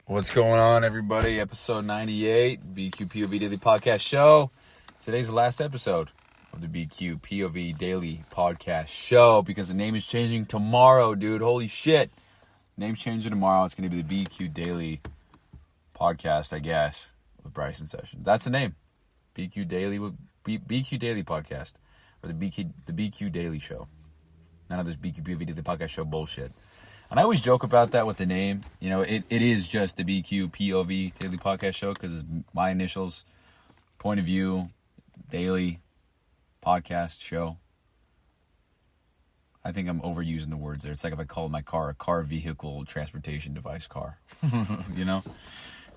What's going on, everybody? Episode 98, bq.POV Daily Podcast Show. Today's the last episode of the bq.POV Daily Podcast Show because the name is changing tomorrow, dude. Holy shit. Name's changing tomorrow. It's going to be the BQ Daily Podcast, I guess, with Bryson Sessions. That's the name. BQ Daily Podcast, or the BQ Daily Show. None of this bq.POV Daily Podcast Show bullshit. And I always joke about that with the name. You know, it is just the bq.POV Daily Podcast Show because it's my initials, point of view, daily podcast show. I think I'm overusing the words there. It's like if I called my car a car vehicle transportation device car, you know?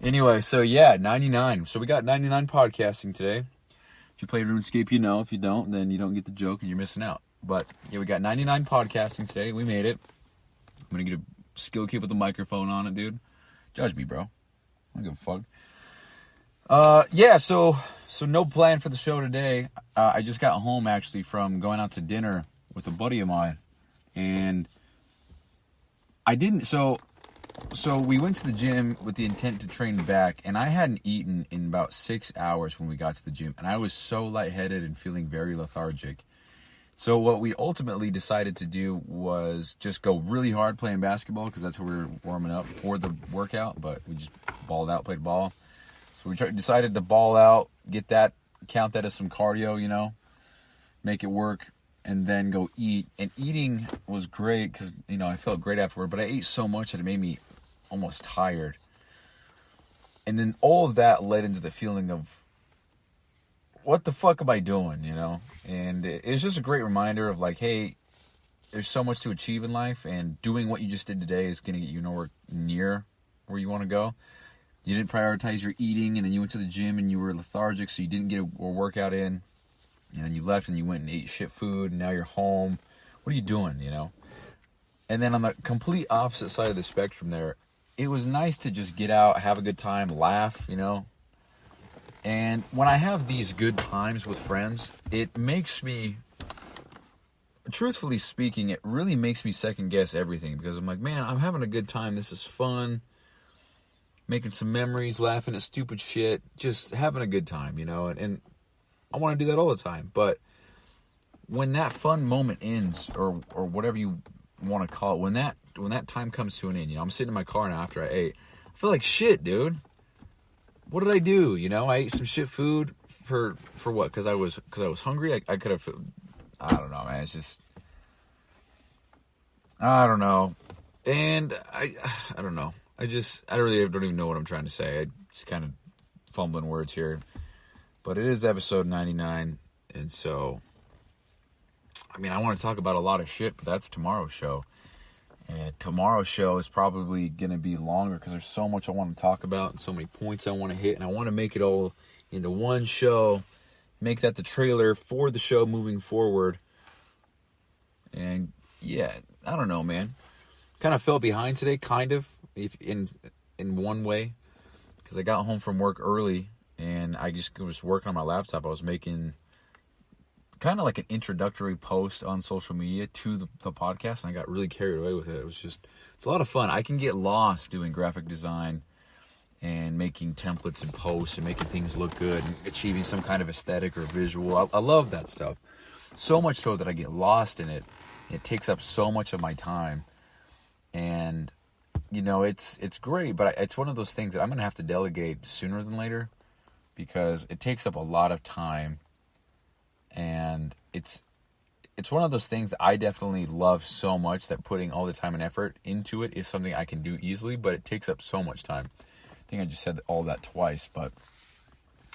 Anyway, so yeah, 99. So we got 99 podcasting today. If you play RuneScape, you know. If you don't, then you don't get the joke and you're missing out. But yeah, we got 99 podcasting today. We made it. I'm going to get a Skillcape with a microphone on it, dude. Judge me, bro. I don't give a fuck. Yeah, so no plan for the show today. I just got home, actually, from going out to dinner with a buddy of mine. And I didn't, so we went to the gym with the intent to train back. And I hadn't eaten in about 6 hours when we got to the gym. And I was so lightheaded and feeling very lethargic. So what we ultimately decided to do was just go really hard playing basketball because that's how we were warming up for the workout. But we just balled out, played ball. So we decided to ball out, count that as some cardio, you know, make it work, and then go eat. And eating was great because, you know, I felt great afterward. But I ate so much that it made me almost tired. And then all of that led into the feeling of, what the fuck am I doing, you know? And it's just a great reminder of like, hey, there's so much to achieve in life, and doing what you just did today is going to get you nowhere near where you want to go. You didn't prioritize your eating, and then you went to the gym and you were lethargic, so you didn't get a workout in. And then you left and you went and ate shit food, and now you're home. What are you doing, you know? And then on the complete opposite side of the spectrum there, it was nice to just get out, have a good time, laugh, you know? And when I have these good times with friends, it makes me, truthfully speaking, it really makes me second guess everything. Because I'm like, man, I'm having a good time. This is fun. Making some memories, laughing at stupid shit. Just having a good time, you know. And I want to do that all the time. But when that fun moment ends, or whatever you want to call it, when that time comes to an end, you know, I'm sitting in my car now after I ate. I feel like shit, dude. What did I do? You know, I ate some shit food for what? Because I was hungry. I could have. I don't know, man. It's just, I don't know. And I don't know. I really don't even know what I'm trying to say. I just kind of fumbling words here. But it is episode 99, and so, I mean, I want to talk about a lot of shit, but that's tomorrow's show. And tomorrow's show is probably going to be longer because there's so much I want to talk about and so many points I want to hit. And I want to make it all into one show, make that the trailer for the show moving forward. And yeah, I don't know, man. Kind of fell behind today, kind of, if in one way. Because I got home from work early and I just was working on my laptop. I was making kind of like an introductory post on social media to the podcast, and I got really carried away with it. It's a lot of fun. I can get lost doing graphic design and making templates and posts and making things look good and achieving some kind of aesthetic or visual. I love that stuff. So much so that I get lost in it. It takes up so much of my time. And, you know, it's great, but it's one of those things that I'm going to have to delegate sooner than later because it takes up a lot of time. And it's one of those things that I definitely love so much that putting all the time and effort into it is something I can do easily, but it takes up so much time. I think I just said all that twice, but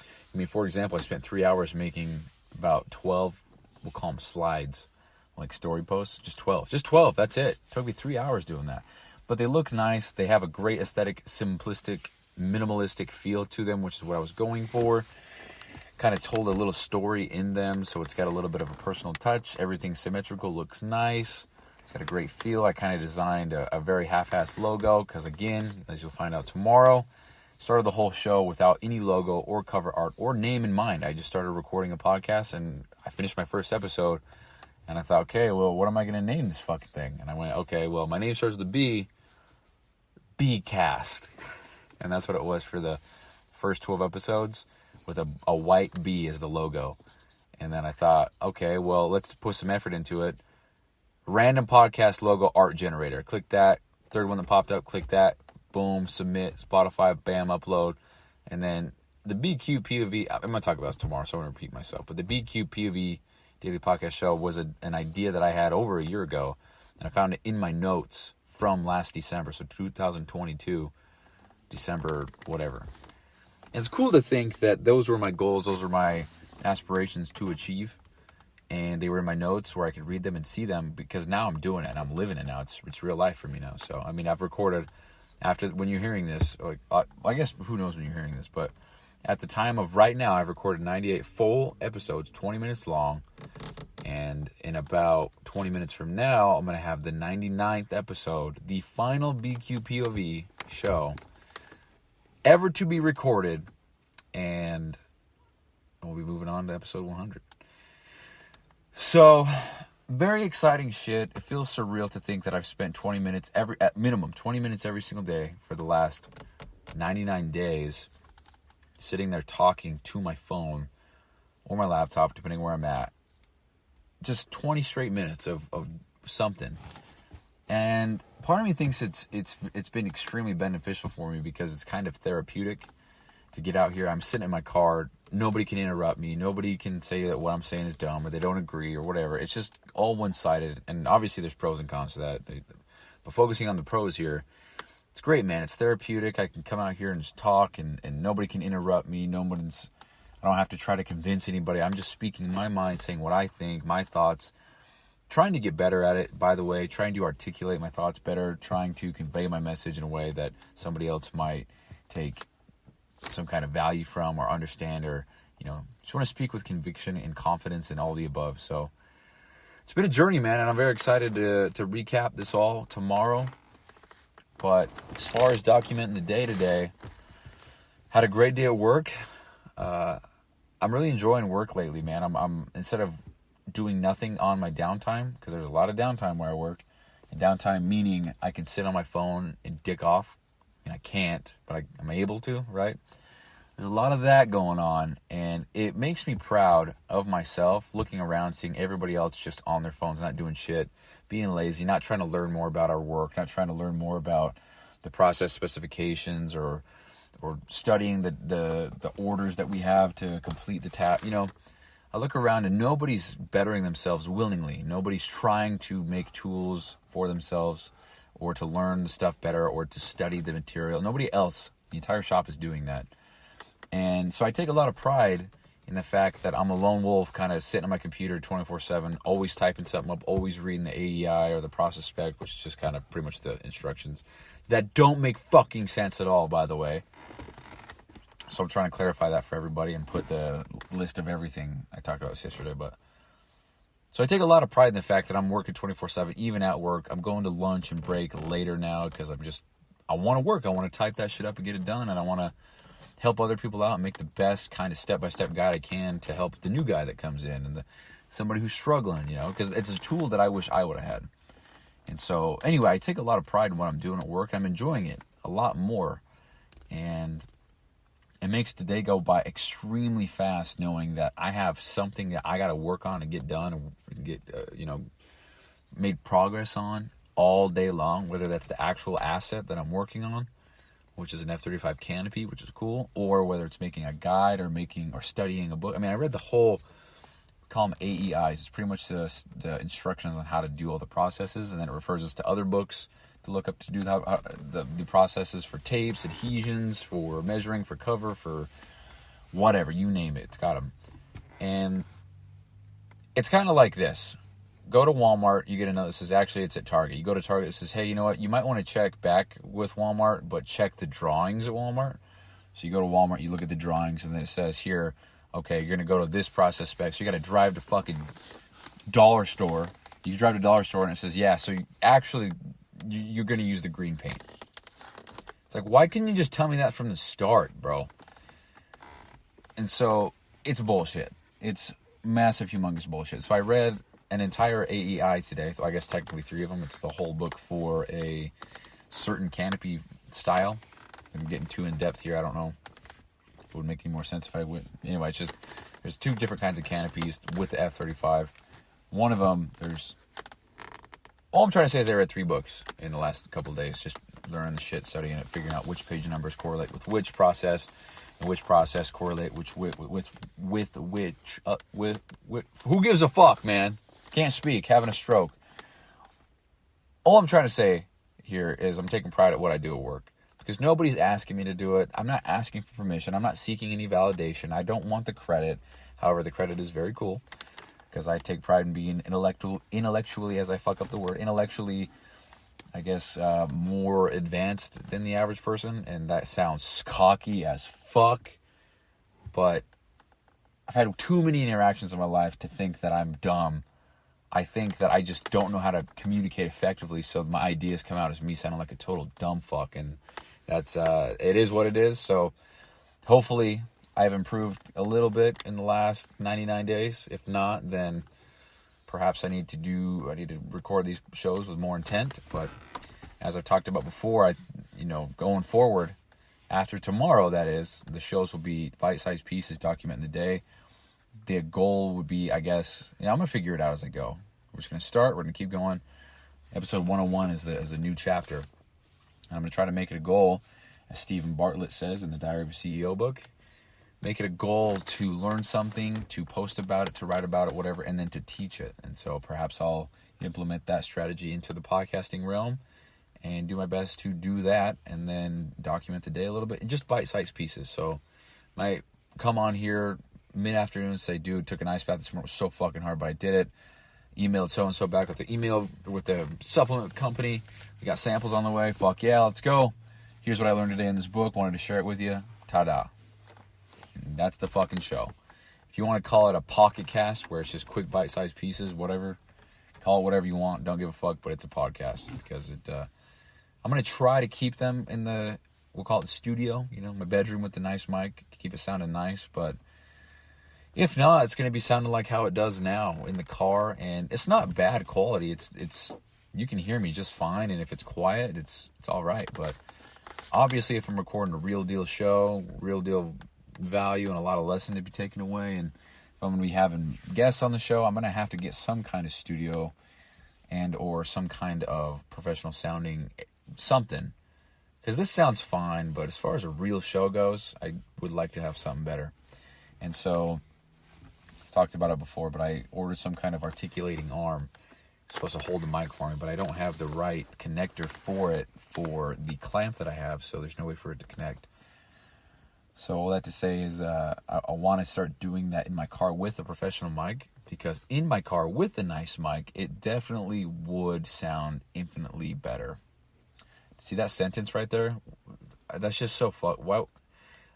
I mean, for example, I spent 3 hours making about 12, we'll call them slides, like story posts, just 12, that's it. It took me 3 hours doing that. But they look nice, they have a great aesthetic, simplistic, minimalistic feel to them, which is what I was going for. Kind of told a little story in them, so it's got a little bit of a personal touch. Everything's symmetrical, looks nice. It's got a great feel. I kind of designed a very half-assed logo because, again, as you'll find out tomorrow, started the whole show without any logo or cover art or name in mind. I just started recording a podcast, and I finished my first episode, and I thought, okay, well, what am I going to name this fucking thing? And I went, okay, well, my name starts with a B, B-Cast. And that's what it was for the first 12 episodes, with a white bee as the logo. And then I thought, okay, well, let's put some effort into it. Random podcast logo art generator. Click that. Third one that popped up, click that. Boom, submit, Spotify, bam, upload. And then the bq.POV, I'm going to talk about this tomorrow, so I'm going to repeat myself. But the bq.POV daily podcast show was an idea that I had over a year ago. And I found it in my notes from last December. So 2022, December, whatever. And it's cool to think that those were my goals. Those were my aspirations to achieve. And they were in my notes where I could read them and see them, because now I'm doing it and I'm living it now. It's real life for me now. So, I mean, I've recorded when you're hearing this, like, I guess who knows when you're hearing this, but at the time of right now, I've recorded 98 full episodes, 20 minutes long. And in about 20 minutes from now, I'm going to have the 99th episode, the final bq.POV show ever to be recorded. And we'll be moving on to episode 100. So, very exciting shit. It feels surreal to think that I've spent 20 minutes at minimum 20 minutes every single day for the last 99 days sitting there talking to my phone or my laptop, depending where I'm at. Just 20 straight minutes of something. And part of me thinks it's been extremely beneficial for me, because it's kind of therapeutic to get out here. I'm sitting in my car. Nobody can interrupt me. Nobody can say that what I'm saying is dumb or they don't agree or whatever. It's just all one-sided. And obviously there's pros and cons to that. But focusing on the pros here, it's great, man. It's therapeutic. I can come out here and just talk, and nobody can interrupt me. I don't have to try to convince anybody. I'm just speaking my mind, saying what I think, my thoughts, trying to get better at it, by the way, trying to articulate my thoughts better, trying to convey my message in a way that somebody else might take some kind of value from or understand, or, just want to speak with conviction and confidence and all the above. So it's been a journey, man, and I'm very excited to recap this all tomorrow. But as far as documenting the day today, had a great day at work. I'm really enjoying work lately, man. I'm instead of doing nothing on my downtime, because there's a lot of downtime where I work, and downtime meaning I can sit on my phone and dick off. I can't, but I'm able to, right? There's a lot of that going on, and it makes me proud of myself, looking around, seeing everybody else just on their phones, not doing shit, being lazy, not trying to learn more about our work, not trying to learn more about the process specifications, or studying the orders that we have to complete the task. I look around and nobody's bettering themselves willingly. Nobody's trying to make tools for themselves, or to learn the stuff better, or to study the material. Nobody else, the entire shop, is doing that. And so I take a lot of pride in the fact that I'm a lone wolf, kind of sitting on my computer 24/7, always typing something up, always reading the AEI or the process spec, which is just kind of pretty much the instructions that don't make fucking sense at all, by the way. So I'm trying to clarify that for everybody and put the list of everything. I talked about this yesterday, so I take a lot of pride in the fact that I'm working 24/7, even at work. I'm going to lunch and break later now, because I want to work. I want to type that shit up and get it done, and I want to help other people out and make the best kind of step-by-step guide I can to help the new guy that comes in, and somebody who's struggling, because it's a tool that I wish I would have had. And so, anyway, I take a lot of pride in what I'm doing at work, and I'm enjoying it a lot more. And it makes the day go by extremely fast, knowing that I have something that I got to work on and get done and get, made progress on all day long, whether that's the actual asset that I'm working on, which is an F-35 canopy, which is cool, or whether it's making a guide or studying a book. I mean, I read the whole, we call them AEIs. It's pretty much the instructions on how to do all the processes, and then it refers us to other books to look up to do the processes for tapes, adhesions, for measuring, for cover, for whatever, you name it. It's got them. And it's kind of like this. Go to Walmart, you get a note that says, actually, it's at Target. You go to Target, it says, hey, you know what? You might want to check back with Walmart, but check the drawings at Walmart. So you go to Walmart, you look at the drawings, and then it says here, okay, you're going to go to this process spec. So you got to drive to fucking dollar store. You drive to dollar store, and it says, yeah, so you're going to use the green paint. It's like, why couldn't you just tell me that from the start, bro? And so it's bullshit. It's massive, humongous bullshit. So I read an entire AEI today. So I guess technically 3 of them. It's the whole book for a certain canopy style. I'm getting too in depth here. I don't know if it would make any more sense if I would. Anyway, it's just there's two different kinds of canopies with the F-35. One of them, all I'm trying to say is I read 3 books in the last couple of days, just learning the shit, studying it, figuring out which page numbers correlate with which process, and which process correlate with which. Who gives a fuck, man? Can't speak, having a stroke. All I'm trying to say here is I'm taking pride at what I do at work. Because nobody's asking me to do it. I'm not asking for permission. I'm not seeking any validation. I don't want the credit. However, the credit is very cool. Because I take pride in being intellectually, as I fuck up the word, intellectually, I guess, more advanced than the average person. And that sounds cocky as fuck. But I've had too many interactions in my life to think that I'm dumb. I think that I just don't know how to communicate effectively, so my ideas come out as me sounding like a total dumb fuck. And that's, it is what it is. So hopefully I've improved a little bit in the last 99 days. If not, then perhaps I need to record these shows with more intent. But as I've talked about before, going forward, after tomorrow, that is, the shows will be bite-sized pieces documenting the day. The goal would be, I guess, I'm going to figure it out as I go. We're just going to start. We're going to keep going. Episode 101 is a new chapter. And I'm going to try to make it a goal, as Stephen Bartlett says in the Diary of a CEO book, make it a goal to learn something, to post about it, to write about it, whatever, and then to teach it. And so perhaps I'll implement that strategy into the podcasting realm and do my best to do that and then document the day a little bit in just bite-sized pieces. So might come on here mid-afternoon and say, dude, took an ice bath this morning. It was so fucking hard, but I did it. Emailed so-and-so back with the email with the supplement company. We got samples on the way. Fuck yeah, let's go. Here's what I learned today in this book. Wanted to share it with you. Ta-da. And that's the fucking show. If you want to call it a pocket cast where it's just quick bite-sized pieces, whatever, call it whatever you want. Don't give a fuck, but it's a podcast because I'm going to try to keep them in we'll call it the studio, my bedroom with the nice mic, keep it sounding nice, but if not, it's going to be sounding like how it does now in the car, and it's not bad quality. It's you can hear me just fine, and if it's quiet, it's all right. But obviously, if I'm recording a real deal show, real deal value, and a lot of lesson to be taken away, and if I'm going to be having guests on the show, I'm going to have to get some kind of studio and or some kind of professional sounding something. Because this sounds fine, but as far as a real show goes, I would like to have something better. And so talked about it before, but I ordered some kind of articulating arm. It's supposed to hold the mic for me, but I don't have the right connector for it for the clamp that I have, so there's no way for it to connect. So all that to say is I want to start doing that in my car with a professional mic, because in my car with a nice mic, it definitely would sound infinitely better. See that sentence right there? That's just so Wow.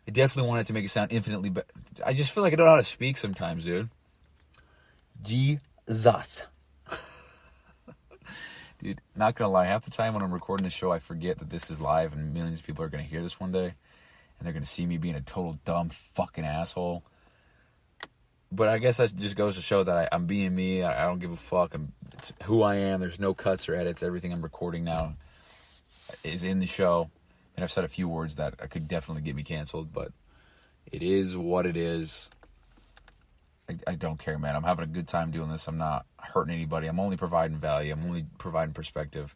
I definitely wanted to make it sound infinitely better. I just feel like I don't know how to speak sometimes, dude. Jesus. Dude, not gonna lie, half the time when I'm recording the show, I forget that this is live and millions of people are gonna hear this one day. And they're gonna see me being a total dumb fucking asshole. But I guess that just goes to show that I'm being me. I don't give a fuck. It's who I am. There's no cuts or edits. Everything I'm recording now is in the show. And I've said a few words that could definitely get me canceled, but it is what it is. I don't care, man. I'm having a good time doing this. I'm not hurting anybody. I'm only providing value. I'm only providing perspective.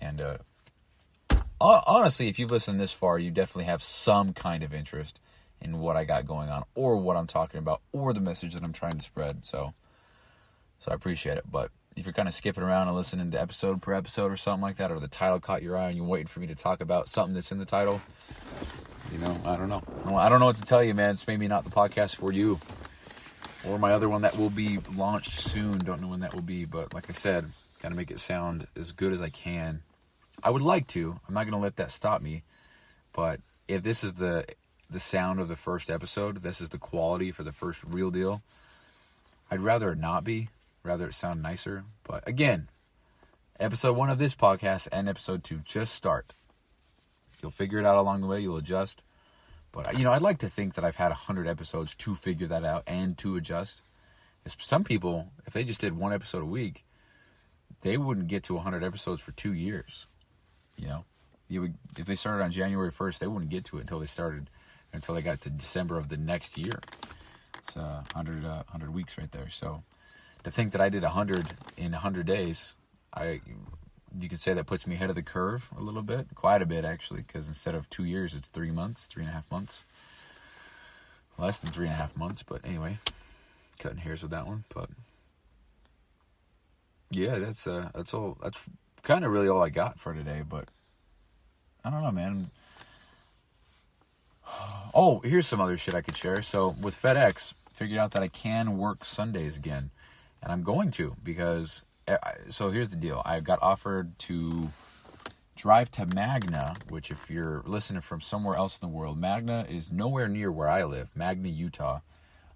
And honestly, if you've listened this far, you definitely have some kind of interest in what I got going on, or what I'm talking about, or the message that I'm trying to spread. So I appreciate it. But if you're kind of skipping around and listening to episode per episode or something like that, or the title caught your eye and you're waiting for me to talk about something that's in the title, I don't know. I don't know what to tell you, man. It's maybe not the podcast for you. Or my other one that will be launched soon. Don't know when that will be, but like I said, got to make it sound as good as I can. I would like to. I'm not going to let that stop me. But if this is the sound of the first episode, this is the quality for the first real deal, I'd rather it not be. Rather it sound nicer. But again, episode 1 of this podcast and episode 2 just start. You'll figure it out along the way. You'll adjust. But, I'd like to think that I've had 100 episodes to figure that out and to adjust. Some people, if they just did 1 episode a week, they wouldn't get to 100 episodes for 2 years. if they started on January 1st, they wouldn't get to it until they got to December of the next year. It's 100 weeks right there. So to think that I did 100 in 100 days, you could say that puts me ahead of the curve a little bit, quite a bit actually, because instead of 2 years, it's 3 months, 3.5 months. Less than 3.5 months, but anyway, cutting hairs with that one. But yeah, that's all. That's kind of really all I got for today. But I don't know, man. Oh, here's some other shit I could share. So with FedEx, figured out that I can work Sundays again, and I'm going to, because so here's the deal. I got offered to drive to Magna, which if you're listening from somewhere else in the world, Magna is nowhere near where I live, Magna, Utah.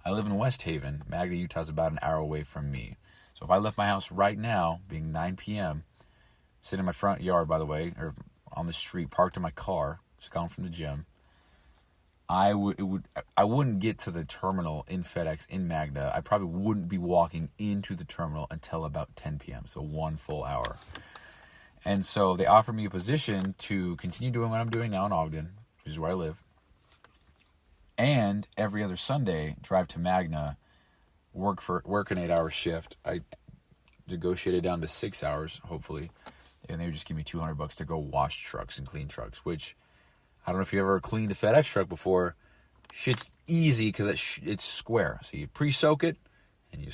I live in West Haven. Magna, Utah is about an hour away from me. So if I left my house right now, being 9 p.m., sitting in my front yard, by the way, or on the street, parked in my car, just gone from the gym, I wouldn't get to the terminal in FedEx in Magna. I probably wouldn't be walking into the terminal until about 10 p.m., so 1 full hour. And so they offered me a position to continue doing what I'm doing now in Ogden, which is where I live, and every other Sunday drive to Magna, work an 8-hour shift. I negotiated down to 6 hours, hopefully, and they would just give me $200 to go wash trucks and clean trucks, which I don't know if you ever cleaned a FedEx truck before. Shit's easy because it's square. So you pre-soak it, and you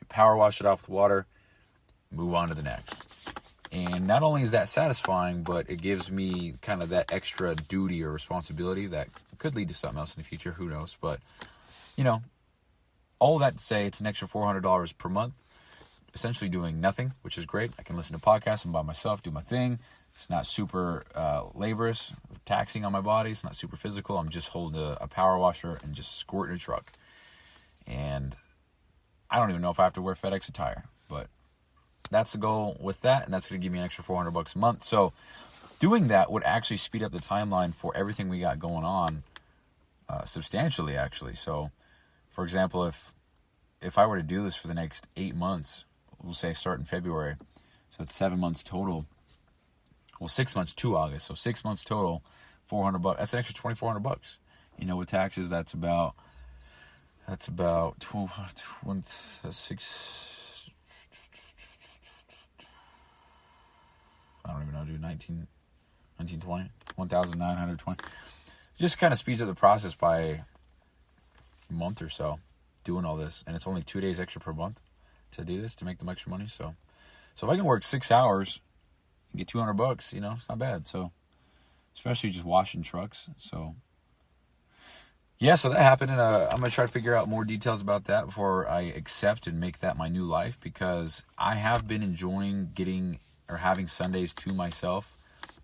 power wash it off with water, move on to the next. And not only is that satisfying, but it gives me kind of that extra duty or responsibility that could lead to something else in the future. Who knows? But, all that to say, it's an extra $400 per month, essentially doing nothing, which is great. I can listen to podcasts and by myself, do my thing. It's not super laborious, taxing on my body. It's not super physical. I'm just holding a power washer and just squirting a truck. And I don't even know if I have to wear FedEx attire, but that's the goal with that, and that's going to give me an extra $400 a month. So doing that would actually speed up the timeline for everything we got going on substantially, actually. So, for example, if I were to do this for the next 8 months, we'll say start in February, so that's 7 months total. Well, 6 months to August, so 6 months total, $400. That's an extra $2,400. With taxes, that's about 6. I don't even know, dude. 1920, 1,920. Just kind of speeds up the process by a month or so, doing all this, and it's only 2 days extra per month to do this, to make them extra money. So if I can work 6 hours and get $200, it's not bad. So, especially just washing trucks. So, yeah, so that happened, and I'm going to try to figure out more details about that before I accept and make that my new life, because I have been enjoying having Sundays to myself,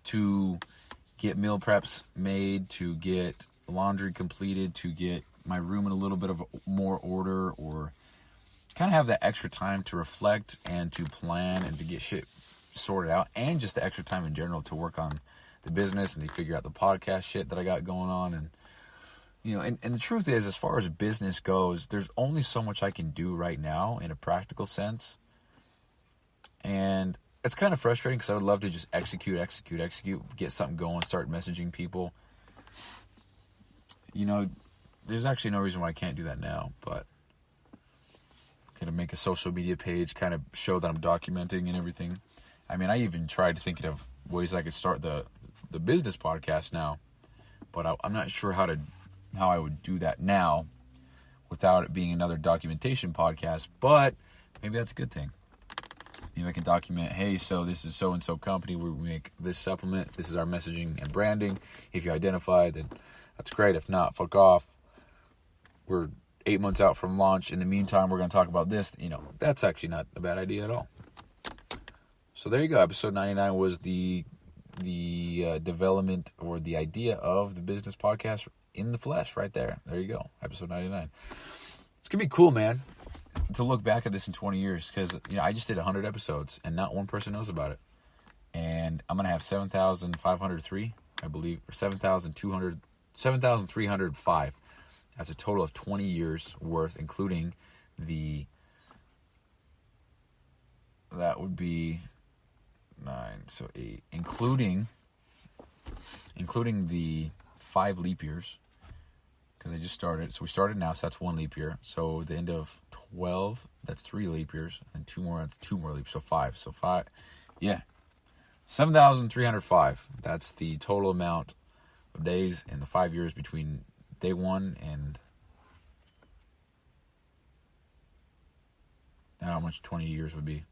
to get meal preps made, to get laundry completed, to get my room in a little bit of more order, or kind of have that extra time to reflect and to plan and to get shit sorted out, and just the extra time in general to work on the business and to figure out the podcast shit that I got going on. And and the truth is, as far as business goes, there's only so much I can do right now in a practical sense, and it's kind of frustrating because I would love to just execute, get something going, start messaging people. There's actually no reason why I can't do that now, but kind of make a social media page, kind of show that I'm documenting and everything. I mean, I even tried thinking of ways I could start the business podcast now, but I'm not sure how I would do that now without it being another documentation podcast, but maybe that's a good thing. Maybe I can document, hey, so this is so-and-so company, we make this supplement, this is our messaging and branding. If you identify, then that's great. If not, fuck off. We're 8 months out from launch. In the meantime, we're going to talk about this. That's actually not a bad idea at all. So there you go. Episode 99 was the development or the idea of the business podcast in the flesh right there. There you go. Episode 99. It's going to be cool, man, to look back at this in 20 years, because I just did 100 episodes and not one person knows about it. And I'm going to have 7,503, I believe, or 7,305. That's a total of 20 years worth, including that would be 9, so 8, including including the 5 leap years, because I just started. So we started now, so that's 1 leap year. So the end of 12, that's 3 leap years, and 2 more, that's 2 more leaps, so 5. So 5, yeah, 7,305. That's the total amount of days in the 5 years between day 1 and how much 20 years would be.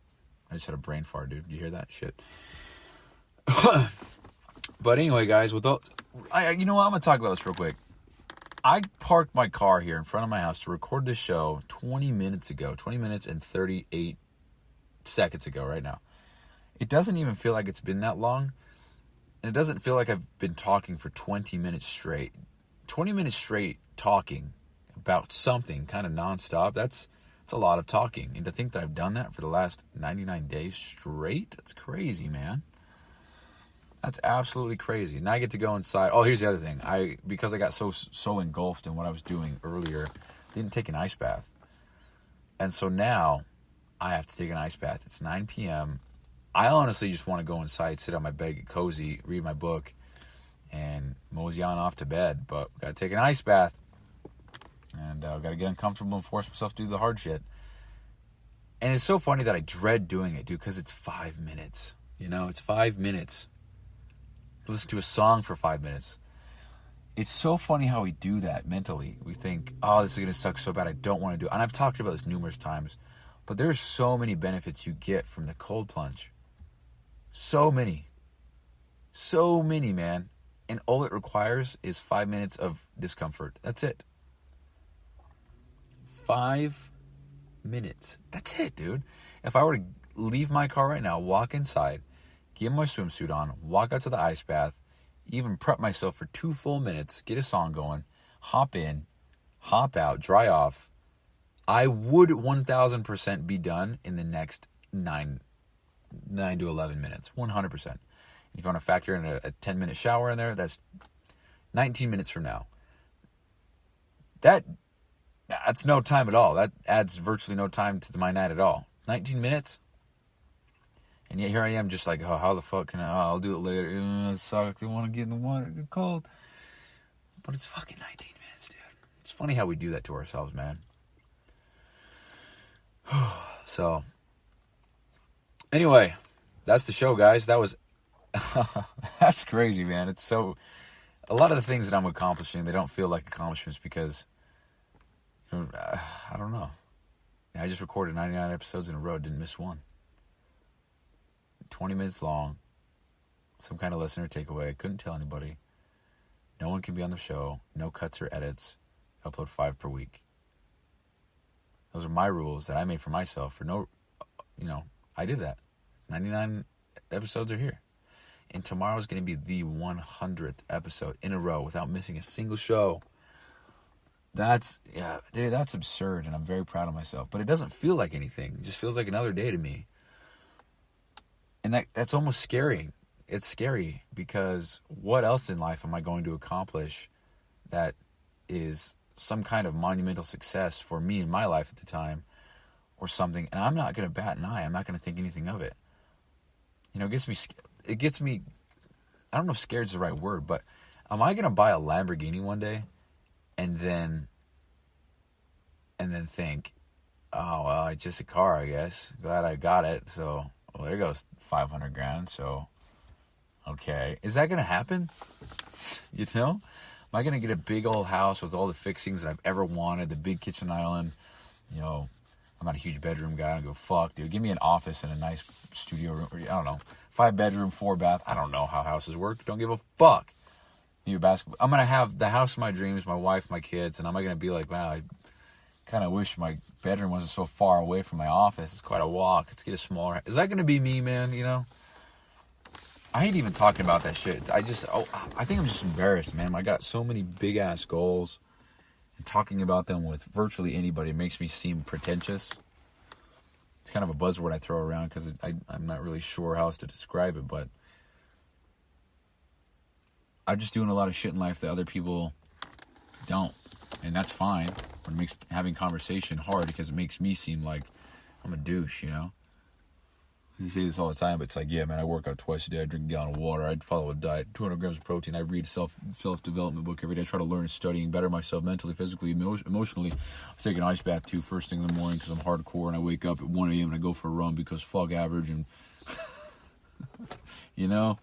I just had a brain fart, dude. Did you hear that shit? But anyway, guys, you know what? I'm going to talk about this real quick. I parked my car here in front of my house to record this show 20 minutes ago. 20 minutes and 38 seconds ago right now. It doesn't even feel like it's been that long. And it doesn't feel like I've been talking for 20 minutes straight. 20 minutes straight talking about something kind of nonstop. That's a lot of talking. And to think that I've done that for the last 99 days straight, that's crazy, man. That's absolutely crazy. Now I get to go inside. Oh, here's the other thing. Because I got so engulfed in what I was doing earlier, didn't take an ice bath. And so now I have to take an ice bath. It's 9 p.m. I honestly just want to go inside, sit on my bed, get cozy, read my book, and mosey on off to bed. But got to take an ice bath. And got to get uncomfortable and force myself to do the hard shit. And it's so funny that I dread doing it, dude, because it's 5 minutes. You know, it's 5 minutes. Listen to a song for 5 minutes. It's so funny how we do that mentally. We think, oh, this is going to suck so bad, I don't want to do it. And I've talked about this numerous times. But there's so many benefits you get from the cold plunge. So many. So many, man. And all it requires is 5 minutes of discomfort. That's it. 5 minutes. That's it, dude. If I were to leave my car right now, walk inside, get my swimsuit on, walk out to the ice bath, even prep myself for 2 full minutes, get a song going, hop in, hop out, dry off, I would 1,000% be done in the next 9 to 11 minutes. 100%. If you want to factor in a 10-minute shower in there, that's 19 minutes from now. That's no time at all. That adds virtually no time to my night at all. 19 minutes? And yet here I am just like, oh, how the fuck can I'll do it later. It sucks. I want to get in the water, get cold. But it's fucking 19 minutes, dude. It's funny how we do that to ourselves, man. So, anyway, that's the show, guys. That was, that's crazy, man. It's so, a lot of the things that I'm accomplishing, they don't feel like accomplishments because, I don't know. I just recorded 99 episodes in a row, didn't miss one. 20 minutes long, some kind of listener takeaway. Couldn't tell anybody. No one can be on the show. No cuts or edits. Upload 5 per week. Those are my rules that I made for myself. I did that. 99 episodes are here. And tomorrow's going to be the 100th episode in a row without missing a single show. That's absurd, and I'm very proud of myself. But it doesn't feel like anything. It just feels like another day to me. And that's almost scary. It's scary because what else in life am I going to accomplish that is some kind of monumental success for me in my life at the time or something, and I'm not going to bat an eye. I'm not going to think anything of it. It gets me, I don't know if scared is the right word, but am I going to buy a Lamborghini one day and then think, oh, well, it's just a car, I guess. Glad I got it. So, well, there goes $500,000. So, okay. Is that going to happen? Am I going to get a big old house with all the fixings that I've ever wanted, the big kitchen island? I'm not a huge bedroom guy. I don't go, fuck, dude. Give me an office and a nice studio room. I don't know. 5 bedroom, 4 bath. I don't know how houses work. Don't give a fuck. I'm going to have the house of my dreams, my wife, my kids, and I'm going to be like, wow, I kind of wish my bedroom wasn't so far away from my office. It's quite a walk. Let's get a smaller. Is that going to be me, man? I hate even talking about that shit. I think I'm just embarrassed, man. I got so many big ass goals, and talking about them with virtually anybody makes me seem pretentious. It's kind of a buzzword I throw around because I'm not really sure how else to describe it, but I'm just doing a lot of shit in life that other people don't, and that's fine. But it makes having conversation hard because it makes me seem like I'm a douche, I say this all the time, but it's like, yeah, man, I work out twice a day. I drink a gallon of water. I follow a diet, 200 grams of protein. I read self-development book every day. I try to learn, study, and better myself mentally, physically, emotionally. I take an ice bath, too, first thing in the morning because I'm hardcore, and I wake up at 1 a.m. and I go for a run because fuck average, and, you know?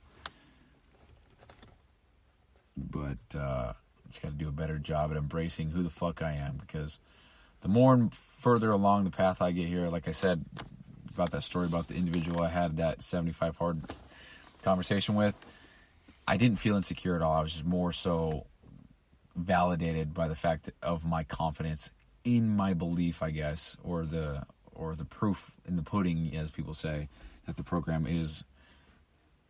But just got to do a better job at embracing who the fuck I am, because the more and further along the path I get here, like I said, about that story about the individual I had that 75 hard conversation with, I didn't feel insecure at all. I was just more so validated by the fact of my confidence in my belief, I guess, or the proof in the pudding, as people say, that the program is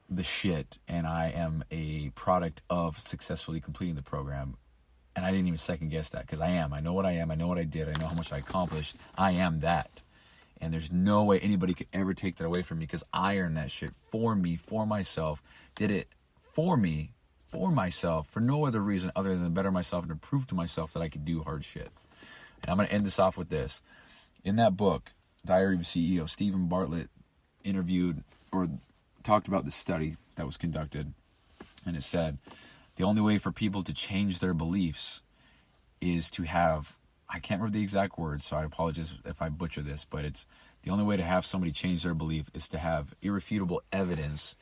the shit, and I am a product of successfully completing the program. And I didn't even second guess that, because I am. I know what I am. I know what I did. I know how much I accomplished. I am that. And there's no way anybody could ever take that away from me, because I earned that shit for me, for myself. Did it for me, for myself, for no other reason other than to better myself and to prove to myself that I could do hard shit. And I'm going to end this off with this. In that book, Diary of a CEO, Stephen Bartlett interviewed or talked about the study that was conducted. And it said, the only way for people to change their beliefs is to have, I can't remember the exact words, so I apologize if I butcher this, but it's the only way to have somebody change their belief is to have irrefutable evidence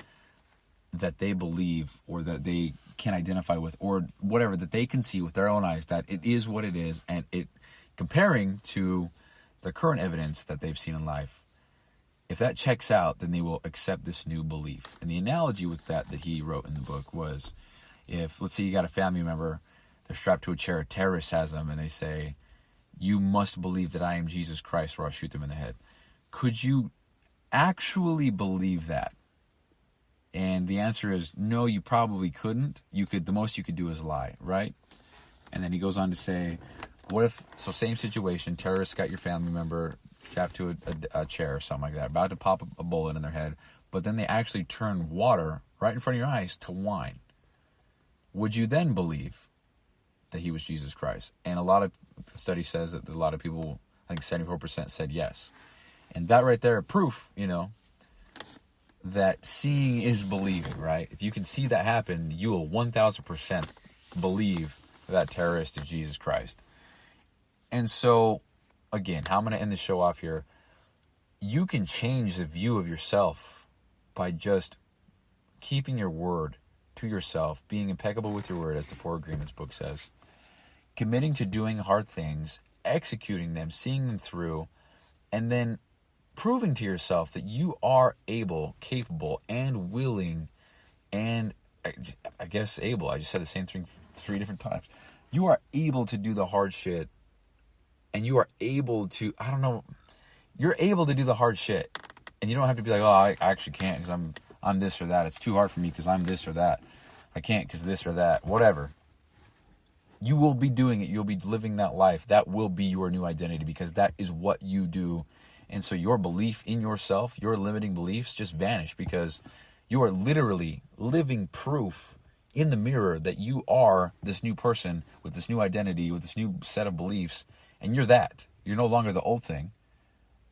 that they believe or that they can identify with, or whatever, that they can see with their own eyes, that it is what it is, and it comparing to the current evidence that they've seen in life. If that checks out, then they will accept this new belief. And the analogy with that he wrote in the book was, if, let's say you got a family member, they're strapped to a chair, a terrorist has them, and they say, you must believe that I am Jesus Christ or I'll shoot them in the head. Could you actually believe that? And the answer is no, you probably couldn't. The most you could do is lie, right? And then he goes on to say, what if, so same situation, terrorists got your family member strapped to a chair or something like that, about to pop a bullet in their head, but then they actually turn water right in front of your eyes to wine. Would you then believe that he was Jesus Christ? And a lot of the study says that a lot of people, I think 74% said yes. And that right there, proof, that seeing is believing, right? If you can see that happen, you will 1000% believe that terrorist is Jesus Christ. And so, again, how I'm going to end the show off here, you can change the view of yourself by just keeping your word to yourself, being impeccable with your word, as the Four Agreements book says, committing to doing hard things, executing them, seeing them through, and then proving to yourself that you are able, capable, and willing, and I guess able. I just said the same thing 3 different times. You are able to do the hard shit, and you are able to, you're able to do the hard shit, and you don't have to be like, oh, I actually can't because I'm this or that. It's too hard for me because I'm this or that. I can't because this or that. Whatever. You will be doing it. You'll be living that life. That will be your new identity, because that is what you do. And so your belief in yourself, your limiting beliefs, just vanish, because you are literally living proof in the mirror that you are this new person with this new identity, with this new set of beliefs, and you're that. You're no longer the old thing.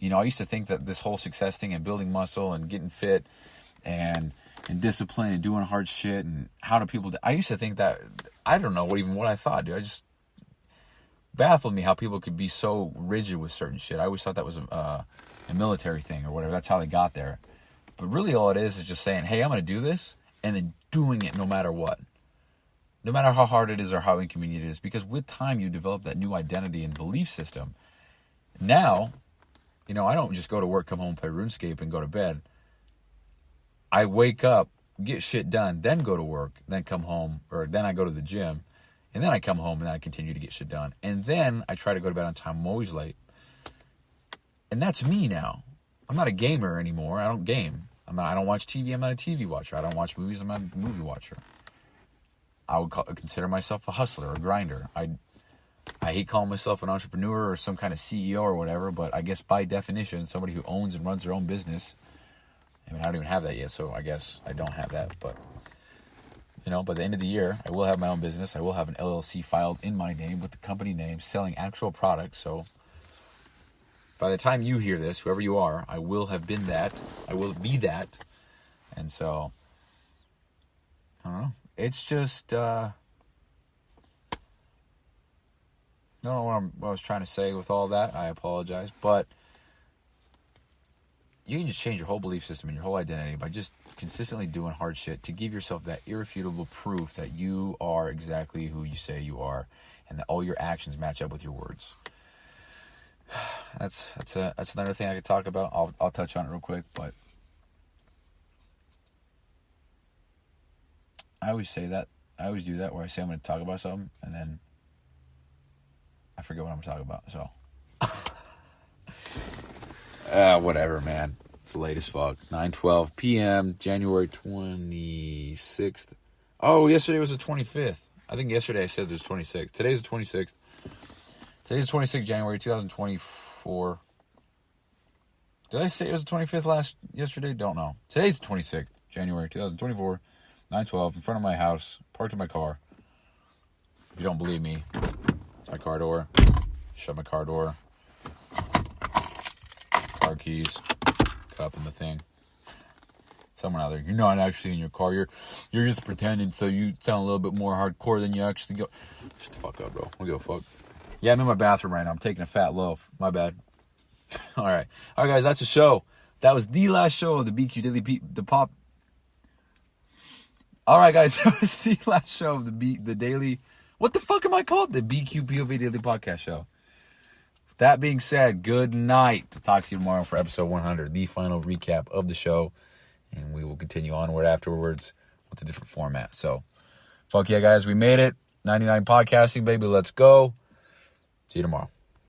I used to think that this whole success thing and building muscle and getting fit and discipline and doing hard shit and how do people I used to think that, I don't know what I thought, dude. I just baffled me how people could be so rigid with certain shit. I always thought that was a military thing or whatever. That's how they got there. But really all it is just saying, hey, I'm going to do this, and then doing it no matter what. No matter how hard it is or how inconvenient it is. Because with time, you develop that new identity and belief system. Now, I don't just go to work, come home, play RuneScape, and go to bed. I wake up, get shit done, then go to work, then come home, or then I go to the gym, and then I come home, and then I continue to get shit done. And then I try to go to bed on time. I'm always late. And that's me now. I'm not a gamer anymore. I don't game. I don't watch TV. I'm not a TV watcher. I don't watch movies. I'm not a movie watcher. I would consider myself a hustler, a grinder. I hate calling myself an entrepreneur or some kind of CEO or whatever, but I guess by definition, somebody who owns and runs their own business. I don't even have that yet, so I guess I don't have that. But, by the end of the year, I will have my own business. I will have an LLC filed in my name with the company name, selling actual products. So by the time you hear this, whoever you are, I will have been that. I will be that. And so, I don't know. It's just, I don't know what I was trying to say with all that. I apologize. But you can just change your whole belief system and your whole identity by just consistently doing hard shit to give yourself that irrefutable proof that you are exactly who you say you are and that all your actions match up with your words. That's another thing I could talk about. I'll touch on it real quick, but I always say that. I always do that where I say I'm going to talk about something and then I forget what I'm talking about. So, whatever, man. It's late as fuck. 9:12 p.m. January 26th. Oh, yesterday was the 25th. I think yesterday I said it was 26th. Today's the 26th. Today's the 26th January 2024. Did I say it was the 25th yesterday? Don't know. Today's the 26th January 2024. 9:12 in front of my house. Parked in my car. If you don't believe me, it's my car door. Shut my car door. Car keys. Cup in the thing. Someone out there, you're not actually in your car. You're just pretending so you sound a little bit more hardcore than you actually go. Shut the fuck up, bro. I don't give a fuck. Yeah, I'm in my bathroom right now. I'm taking a fat loaf. My bad. All right, guys. That's the show. That was the last show of the BQ Daily the Pop. All right, guys. That was the last show of the daily. What the fuck am I called? The bq.POV Daily Podcast Show. That being said, good night. I'll talk to you tomorrow for episode 100, the final recap of the show. And we will continue onward afterwards with a different format. So, fuck yeah, guys. We made it. 99 podcasting, baby. Let's go. See you tomorrow.